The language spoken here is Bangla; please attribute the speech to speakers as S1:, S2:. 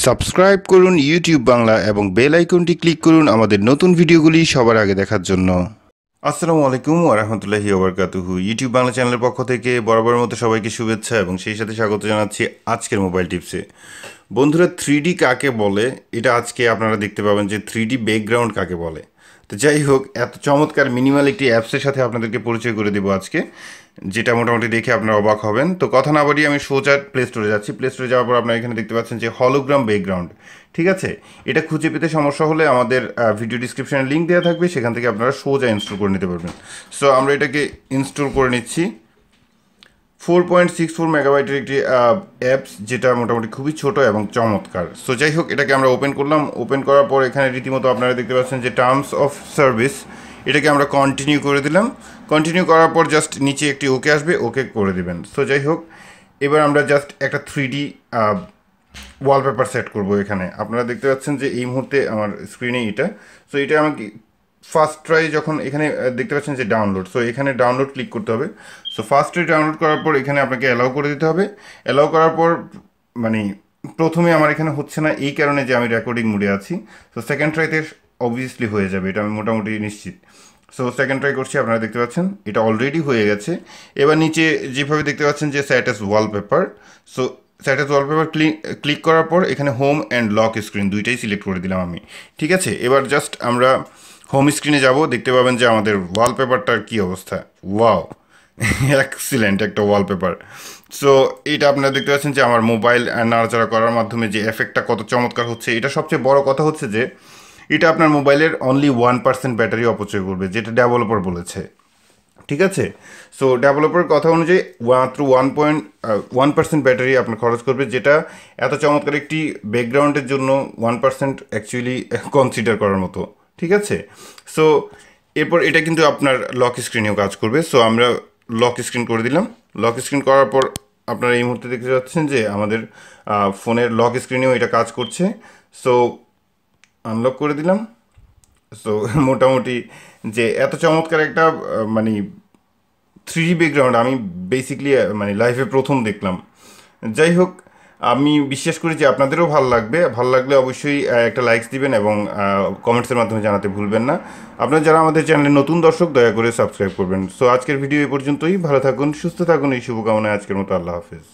S1: সাবস্ক্রাইব করুন ইউটিউব বাংলা এবং বেল আইকনটি ক্লিক করুন আমাদের নতুন ভিডিওগুলি সবার আগে দেখার জন্য। আসসালামু আলাইকুম ওয়া রাহমাতুল্লাহি ওয়া বারাকাতুহু। ইউটিউব বাংলা চ্যানেলের পক্ষ থেকে বরাবরের মতো সবাইকে শুভেচ্ছা এবং সেই সাথে স্বাগত জানাচ্ছি আজকের মোবাইল টিপসে। বন্ধুরা, 3D কাকে বলে এটা আজকে আপনারা দেখতে পাবেন যে 3D ব্যাকগ্রাউন্ড কাকে বলে। তো যাই হোক, এত চমৎকার মিনিমাল একটি অ্যাপসের সাথে আপনাদেরকে পরিচয় করে দেবো আজকে, যেটা মোটামুটি দেখে আপনারা অবাক হবেন। তো কথা না বাড়িয়ে আমি সোজা প্লে স্টোরে যাচ্ছি। প্লে স্টোরে যাওয়ার পর আপনারা এখানে দেখতে পাচ্ছেন যে হলোগ্রাম ব্যাকগ্রাউন্ড। ঠিক আছে, এটা খুঁজে পেতে সমস্যা হলে আমাদের ভিডিও ডিসক্রিপশনে লিঙ্ক দেওয়া থাকবে, সেখান থেকে আপনারা সোজা ইনস্টল করে নিতে পারবেন। সো আমরা এটাকে ইনস্টল করে নিচ্ছি। 4.64 মেগাবাইটের একটি অ্যাপস, যেটা মোটামুটি খুবই ছোট এবং চমৎকার। সো যাই হোক, এটাকে আমরা ওপেন করলাম। ওপেন করার পর এখানে রীতিমতো আপনারা দেখতে পাচ্ছেন যে টার্মস অফ সার্ভিস, এটাকে আমরা কন্টিনিউ করে দিলাম। কন্টিনিউ করার পর জাস্ট নিচে একটি ওকে আসবে, ওকে করে দিবেন। সো যাই হোক, এবার আমরা জাস্ট একটা 3D ওয়ালপেপার সেট করব। এখানে আপনারা দেখতে পাচ্ছেন যে এই মুহূর্তে আমার স্ক্রিনে এটা। সো এটা আমাকে ফার্স্ট ট্রাই যখন এখানে দেখতে পাচ্ছেন যে ডাউনলোড, সো এখানে ডাউনলোড ক্লিক করতে হবে। সো ফার্স্ট ট্রাই ডাউনলোড করার পর এখানে আপনাকে অ্যালাউ করে দিতে হবে। অ্যালাউ করার পর মানে প্রথমে আমার এখানে হচ্ছে না এই কারণে যে আমি রেকর্ডিং মোডে আছি। সো সেকেন্ড ট্রাইতে অবভিয়াসলি হয়ে যাবে, এটা আমি মোটামুটি নিশ্চিত। সো সেকেন্ড ট্রাই করছি, আপনারা দেখতে পাচ্ছেন এটা অলরেডি হয়ে গেছে। এবার নিচে যেভাবে দেখতে পাচ্ছেন যে set as wallpaper, so set as wallpaper click করার পর এখানে হোম অ্যান্ড লক স্ক্রিন দুইটাই সিলেক্ট করে দিলাম আমি। ঠিক আছে, এবার জাস্ট আমরা হোম স্ক্রিনে যাব, দেখতে পাবেন যে আমাদের ওয়ালপেপারটার কী অবস্থা। ওয়াও, এক্সিলেন্ট একটা ওয়ালপেপার। সো এটা আপনারা দেখতে পাচ্ছেন যে আমার মোবাইল নাড়াচাড়া করার মাধ্যমে যে এফেক্টটা কত চমৎকার হচ্ছে। এটা সবচেয়ে বড় কথা হচ্ছে যে এটা আপনার মোবাইলের অনলি 1% ব্যাটারি অপচয় করবে, যেটা ডেভেলপার বলেছে। ঠিক আছে, সো ডেভেলপারের কথা অনুযায়ী মাত্র 1% ব্যাটারি আপনার খরচ করবে, যেটা এত চমৎকার একটি ব্যাকগ্রাউন্ডের জন্য 1% অ্যাকচুয়ালি কনসিডার করার মতো। ঠিক আছে, সো এরপর এটা কিন্তু আপনার লক স্ক্রিনেও কাজ করবে। সো আমরা লক স্ক্রিন করে দিলাম। লক স্ক্রিন করার পর আপনারা এই মুহূর্তে দেখতে পাচ্ছেন যে আমাদের ফোনের লক স্ক্রিনেও এটা কাজ করছে। সো আনলক করে দিলাম। সো মোটামুটি যে এত চমৎকার একটা মানে 3D ব্যাকগ্রাউন্ড আমি বেসিকলি মানে লাইফে প্রথম দেখলাম। যাই হোক, আমি বিশ্বাস করি যে আপনাদেরও ভালো লাগবে। ভালো লাগলে অবশ্যই একটা লাইকস দিবেন এবং কমেন্টসের মাধ্যমে জানাতে ভুলবেন না। আপনারা যারা আমাদের চ্যানেলের নতুন দর্শক, দয়া করে সাবস্ক্রাইব করবেন। সো আজকের ভিডিও এই পর্যন্তই। ভালো থাকুন, সুস্থ থাকুন, এই শুভকামনায় আজকের মতো আল্লাহ হাফেজ।